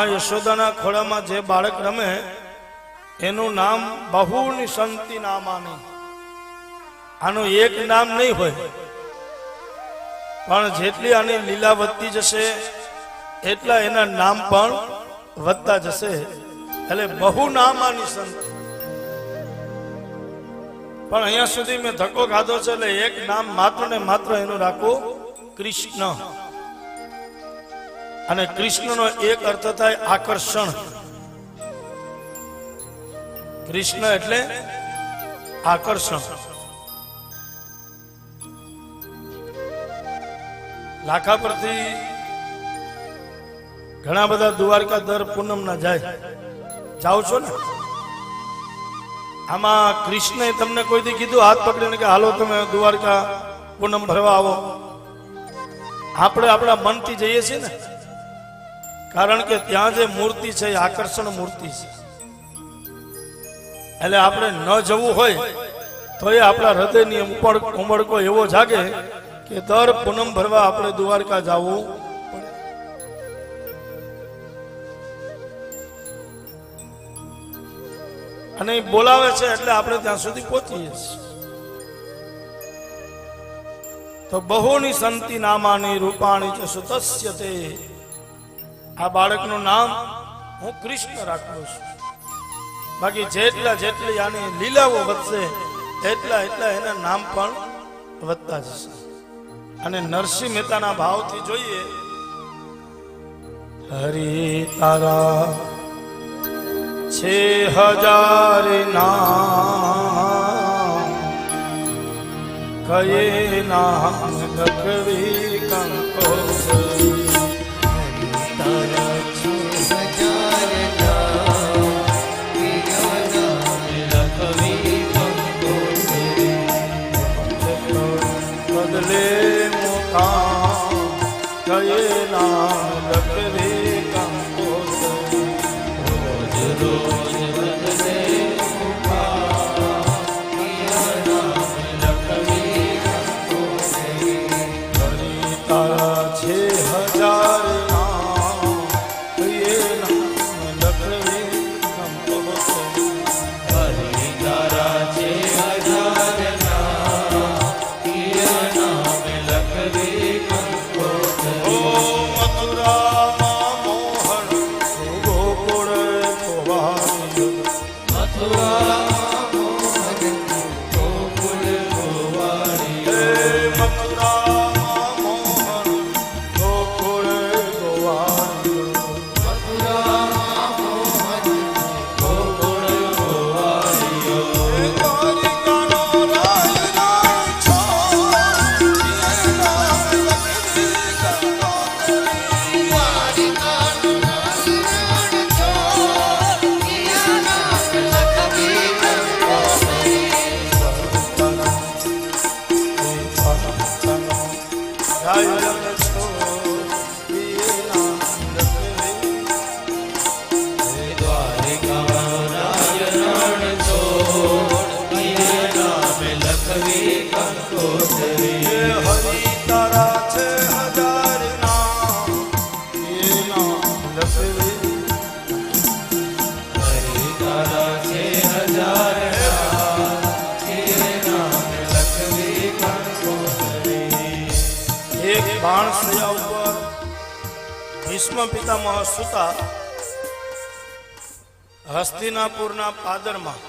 માં યશોદાના ખોળામાં જે બાળક રમે એનું નામ બહુની સંતિ નામાની. આનું એક નામ નહીં હોય, પણ જેટલી આની લીલા વધતી જશે એટલા એના નામ પણ વધતા જશે. એટલે બહુ નામાની સંતિ. પણ અહીંયા સુધી મેં ધક્કો ખાધો છે, એટલે એક નામ માત્ર ને માત્ર એનું રાખવું કૃષ્ણ. અને કૃષ્ણનો એક અર્થ થાય આકર્ષણ. કૃષ્ણ એટલે આકર્ષણ. લાખા પરથી ઘણા બધા દ્વારકા દર પૂનમ ના જાય. જાઓ છો ને? આમાં કૃષ્ણએ તમને કોઈ દી કીધું હાથ પકડીને કે હાલો તમે દ્વારકા પૂનમ ભરવા આવો? આપણે આપણા મનથી જઈએ છીએ ને, કારણ કે ત્યાં જે મૂર્તિ છે એ આકર્ષણ મૂર્તિ છે. એટલે આપણે ન જવું હોય તો એ આપણા હૃદયની ઉમળકો એવો જાગે કે દર પૂનમ ભરવા આપણે દ્વારકા જવું પડે. અને બોલાવે છે એટલે આપણે ત્યાં સુધી પહોંચીએ છીએ. તો બહુની સંતિ નામાની રૂપાણી છે સુતસ્ય તે. આ બાળકનું નામ હું કૃષ્ણ રાખું છું. બાકી જેટલા જેટલી આની લીલાઓ વધશે એટલા એટલા એના નામ પણ વધતા જશે. અને નરસિંહ મહેતાના ભાવથી જોઈએ, હરિ તારા છે હજાર નામ, કયે નામ લખવી કંકોત્રી. બદલે મુકામ કયે નામ લખવી કંકોત્રી. રોજ રોજ બદલે મુકામ કયે નામ લખવી કંકોત્રી. હરિ તારા છે હજાર નામ, કયે નામ લખવી કંકોત્રી. હરિ તારા છે હજાર બાણસૈયા ઉપર ભીષ્મ પિતામહ સુતા હસ્તિનાપુરના પાદરમાં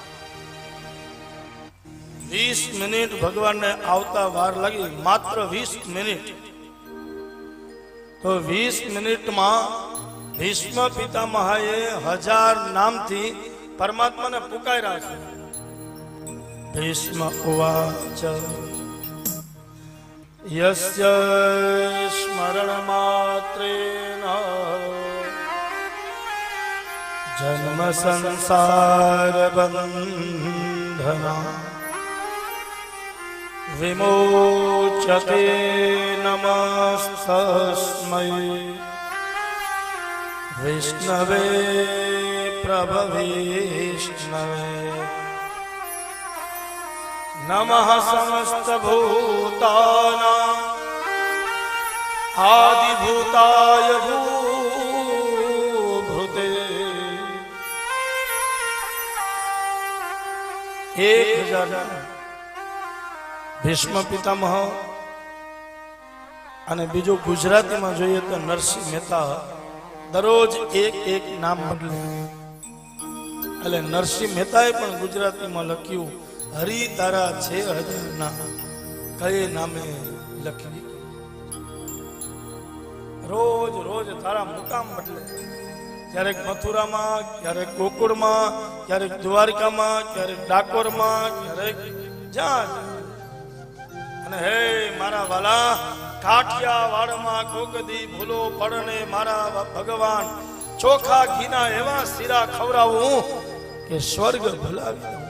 20 મિનિટ ભગવાનને આવતા વાર લાગી, માત્ર 20 મિનિટ. તો 20 મિનિટમાં ભીષ્મ પિતામહએ 1000 નામથી પરમાત્માને પુકાર્યા છે. ભીષ્મ ઉવાચ યસ્ય સ્મરણ માત્રેન જન્મ સંસાર બંધના વિમોચતે નમસ્તસ્મૈ વિષ્ણવે પ્રભવિષ્ણવે. નમઃ સમસ્ત ભૂતાનાં આદિભૂતાય ભૂભૃતાય 1000 ભીષ્મ પિતામહ, અને બીજું ગુજરાતીમાં જોઈએ તો નરસિંહ મહેતા દરરોજ એક નામ બદલે. એટલે નરસિંહ મહેતાએ પણ ગુજરાતીમાં લખ્યું, હરિ તારા 6000 નામ કયે નામે લખી. રોજ રોજ તારા મુકામ બદલે. ક્યારેક મથુરામાં, ક્યારેક ગોકુળમાં, ક્યારેક દ્વારકામાં, ક્યારેક ડાકોરમાં, ક્યારેક જ્યાં. અને હે મારા વાલા, કાઠિયાવાડમાં કોકદી ભૂલો પડને મારા ભગવાન ચોખા ઘીના એવા શીરા ખવડાવું કે સ્વર્ગ ભલાવી દઉં.